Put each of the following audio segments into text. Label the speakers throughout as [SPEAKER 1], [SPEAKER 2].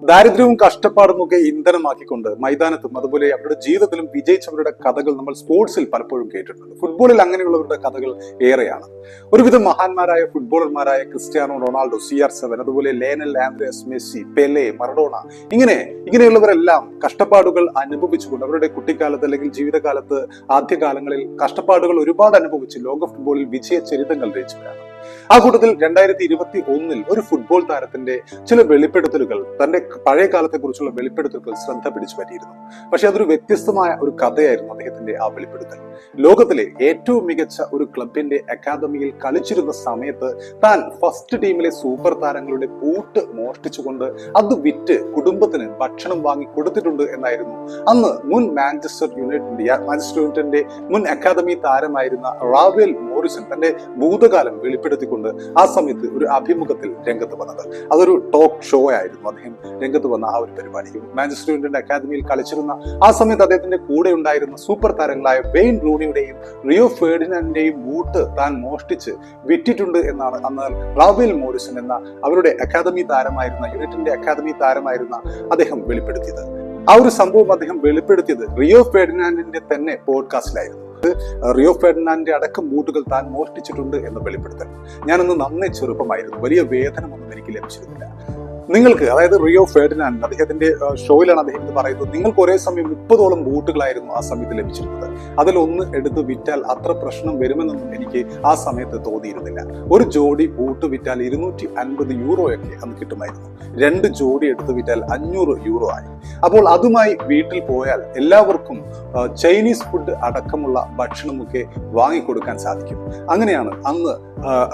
[SPEAKER 1] ദാരിദ്ര്യവും കഷ്ടപ്പാടും ഒക്കെ ഇന്ധനമാക്കിക്കൊണ്ട് മൈതാനത്തും അതുപോലെ അവരുടെ ജീവിതത്തിലും വിജയിച്ചവരുടെ കഥകൾ നമ്മൾ സ്പോർട്സിൽ പലപ്പോഴും കേട്ടിട്ടുണ്ട്. ഫുട്ബോളിൽ അങ്ങനെയുള്ളവരുടെ കഥകൾ ഏറെയാണ്. ഒരുവിധം മഹാന്മാരായ ഫുട്ബോളർമാരായ ക്രിസ്ത്യാനോ റൊണാൾഡോ, CR7, അതുപോലെ ലേനൽ ആൻഡ്രിയാസ് മെസ്സി, പെലെ, മറഡോണ, ഇങ്ങനെയുള്ളവരെല്ലാം കഷ്ടപ്പാടുകൾ അനുഭവിച്ചുകൊണ്ട് അവരുടെ കുട്ടിക്കാലത്ത് അല്ലെങ്കിൽ ജീവിതകാലത്ത് ആദ്യകാലങ്ങളിൽ കഷ്ടപ്പാടുകൾ ഒരുപാട് അനുഭവിച്ച് ലോക ഫുട്ബോളിൽ വിജയ ചരിതങ്ങൾ രചിച്ചവരാണ്. ആ കൂട്ടത്തിൽ 2021 ഒരു ഫുട്ബോൾ താരത്തിന്റെ ചില വെളിപ്പെടുത്തലുകൾ, തന്റെ പഴയ കാലത്തെ കുറിച്ചുള്ള വെളിപ്പെടുത്തലുകൾ ശ്രദ്ധ പിടിച്ചു പറ്റിയിരുന്നു. പക്ഷെ അതൊരു വ്യത്യസ്തമായ ഒരു കഥയായിരുന്നു അദ്ദേഹത്തിന്റെ ആ വെളിപ്പെടുത്തൽ. ലോകത്തിലെ ഏറ്റവും മികച്ച ഒരു ക്ലബിന്റെ അക്കാദമിയിൽ കളിച്ചിരുന്ന സമയത്ത് താൻ ഫസ്റ്റ് ടീമിലെ സൂപ്പർ താരങ്ങളുടെ ബൂട്ട് മോഷ്ടിച്ചുകൊണ്ട് അത് വിറ്റ് കുടുംബത്തിന് ഭക്ഷണം വാങ്ങി കൊടുത്തിട്ടുണ്ട് എന്നായിരുന്നു അന്ന് മുൻ മാഞ്ചസ്റ്റർ യുണൈറ്റഡിന്റെ മുൻ അക്കാദമി താരമായിരുന്ന റാവെൽ മോറിസൺ തന്റെ ഭൂതകാലം വെളിപ്പെടുത്തിക്കൊണ്ട് ആ സമയത്ത് ഒരു അഭിമുഖത്തിൽ രംഗത്ത് വന്നത്. അതൊരു ടോക്ക് ഷോ ആയിരുന്നു. അദ്ദേഹം രംഗത്ത് വന്ന ആ ഒരു പരിപാടി മാഞ്ചസ്റ്റർ യുണൈറ്റഡ് അക്കാദമിയിൽ കളിച്ചിരുന്ന ആ സമയത്ത് അദ്ദേഹത്തിന്റെ കൂടെ ഉണ്ടായിരുന്ന സൂപ്പർ താരങ്ങളായ വെയിൻ റൂണിയുടെയും റിയോ ഫെർഡിനാൻഡിന്റെയും ബൂട്ട് താൻ മോഷ്ടിച്ച് വിറ്റിട്ടുണ്ട് എന്നാണ് അന്ന് റാവെൽ മോറിസൺ എന്ന അവരുടെ അക്കാദമി താരമായിരുന്ന യുണൈറ്റഡിന്റെ അക്കാദമി താരമായിരുന്ന അദ്ദേഹം വെളിപ്പെടുത്തിയത്. ആ ഒരു സംഭവം അദ്ദേഹം വെളിപ്പെടുത്തിയത് റിയോ ഫെർഡിനാൻഡിന്റെ തന്നെ പോഡ്കാസ്റ്റിലായിരുന്നു. റിയോ ഫെർഡിനാൻഡിന്റെ അടക്കം ബൂട്ടുകൾ താൻ മോഷ്ടിച്ചിട്ടുണ്ട് എന്ന് വെളിപ്പെടുത്തൽ. ഞാനന്ന് നന്നേ ചെറുപ്പമായിരുന്നു, വലിയ വേതനമൊന്നും എനിക്ക് ലഭിച്ചിരുന്നില്ല. നിങ്ങൾക്ക്, അതായത് റിയോ ഫെർഡിനാൻഡ് അദ്ദേഹത്തിന്റെ ഷോയിലാണ് അദ്ദേഹം ഇത് പറയുന്നത്, നിങ്ങൾക്ക് ഒരേ സമയം 30ഓളം ബൂട്ടുകളായിരുന്നു ആ സമയത്ത് ലഭിച്ചിരുന്നത്. അതിലൊന്ന് എടുത്ത് വിറ്റാൽ അത്ര പ്രശ്നം വരുമെന്നൊന്നും എനിക്ക് ആ സമയത്ത് തോന്നിയിരുന്നില്ല. ഒരു ജോഡി ബൂട്ട് വിറ്റാൽ 250 യൂറോയൊക്കെ അന്ന് കിട്ടുമായിരുന്നു. 2 ജോഡി എടുത്ത് വിറ്റാൽ 500 യൂറോ ആയി. അപ്പോൾ അതുമായി വീട്ടിൽ പോയാൽ എല്ലാവർക്കും ചൈനീസ് ഫുഡ് അടക്കമുള്ള ഭക്ഷണമൊക്കെ വാങ്ങിക്കൊടുക്കാൻ സാധിക്കും. അങ്ങനെയാണ് അന്ന്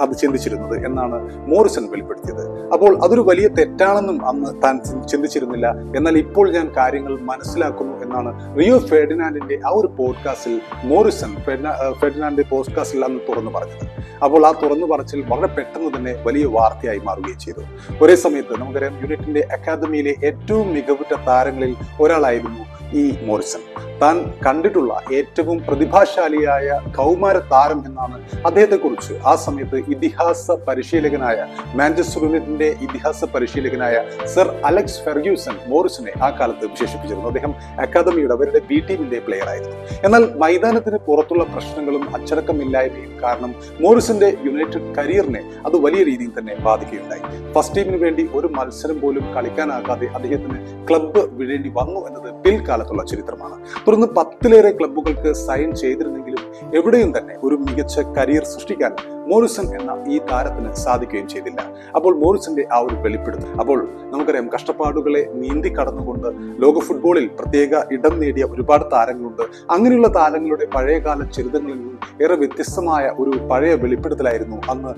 [SPEAKER 1] അത് ചിന്തിച്ചിരുന്നത് എന്നാണ് മോറിസൺ വെളിപ്പെടുത്തിയത്. അപ്പോൾ അതൊരു വലിയ തെറ്റാണെന്നും അന്ന് താൻ ചിന്തിച്ചിരുന്നില്ല. എന്നാൽ ഇപ്പോൾ ഞാൻ കാര്യങ്ങൾ മനസ്സിലാക്കുന്നു എന്നാണ് റിയോ ഫെർഡിനാൻഡിന്റെ ആ ഒരു പോഡ്കാസ്റ്റിൽ മോറിസൺ ഫെർഡിനാൻഡിന്റെ പോഡ്കാസ്റ്റിൽ അന്ന് തുറന്നു പറഞ്ഞത്. അപ്പോൾ ആ തുറന്നു പറച്ചിൽ വളരെ പെട്ടെന്ന് തന്നെ വലിയ വാർത്തയായി മാറുകയും ചെയ്തു. ഒരേ സമയത്ത് നമുക്കറിയാം, യുണൈറ്റഡിന്റെ അക്കാദമിയിലെ ഏറ്റവും മികവുറ്റ താരങ്ങളിൽ ഒരാളായിരുന്നു ഈ മോറിസൺ. താൻ കണ്ടിട്ടുള്ള ഏറ്റവും പ്രതിഭാശാലിയായ കൗമാര താരം എന്നാണ് അദ്ദേഹത്തെക്കുറിച്ച് ആ സമയത്ത് ഇതിഹാസ പരിശീലകനായ മാഞ്ചസ്റ്റർ യുണൈറ്റഡിന്റെ ഇതിഹാസ പരിശീലകനായ സർ അലക്സ് ഫെർഗ്യൂസൺ മോറിസനെ ആ കാലത്ത് വിശേഷിപ്പിച്ചിരുന്നു. അദ്ദേഹം അക്കാദമിയുടെ അവരുടെ ബി ടീമിന്റെ പ്ലെയർ ആയിരുന്നു. എന്നാൽ മൈതാനത്തിന് പുറത്തുള്ള പ്രശ്നങ്ങളും അച്ചടക്കമില്ലായ്മയും കാരണം മോറിസന്റെ യുണൈറ്റഡ് കരിയറിനെ അത് വലിയ രീതിയിൽ തന്നെ ബാധിക്കുകയുണ്ടായി. ഫസ്റ്റ് ടീമിന് വേണ്ടി ഒരു മത്സരം പോലും കളിക്കാനാകാതെ അദ്ദേഹത്തിന് ക്ലബ്ബ് വിടേണ്ടി വന്നു എന്നത് പിൽക്കാലത്തുള്ള ചരിത്രമാണ്. തുടർന്ന് 10ലേറെ ക്ലബ്ബുകൾക്ക് സൈൻ ചെയ്തിരുന്നെങ്കിലും എവിടെയും തന്നെ ഒരു മികച്ച കരിയർ സൃഷ്ടിക്കാൻ മോറിസൺ എന്ന ഈ താരത്തിന് സാധിക്കുകയും ചെയ്തില്ല. അപ്പോൾ മോറിസന്റെ ആ ഒരു വെളിപ്പെടുത്തൽ, അപ്പോൾ നമുക്കറിയാം, കഷ്ടപ്പാടുകളെ നീന്തി കടന്നുകൊണ്ട് ലോക ഫുട്ബോളിൽ പ്രത്യേക ഇടം നേടിയ ഒരുപാട് താരങ്ങളുണ്ട്. അങ്ങനെയുള്ള താരങ്ങളുടെ പഴയകാല ചരിതങ്ങളിൽ നിന്നും ഏറെ വ്യത്യസ്തമായ ഒരു പഴയ വെളിപ്പെടുത്തലായിരുന്നു അന്ന്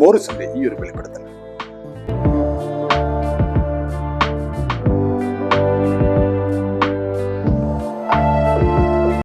[SPEAKER 1] മോറിസന്റെ ഈ ഒരു വെളിപ്പെടുത്തൽ.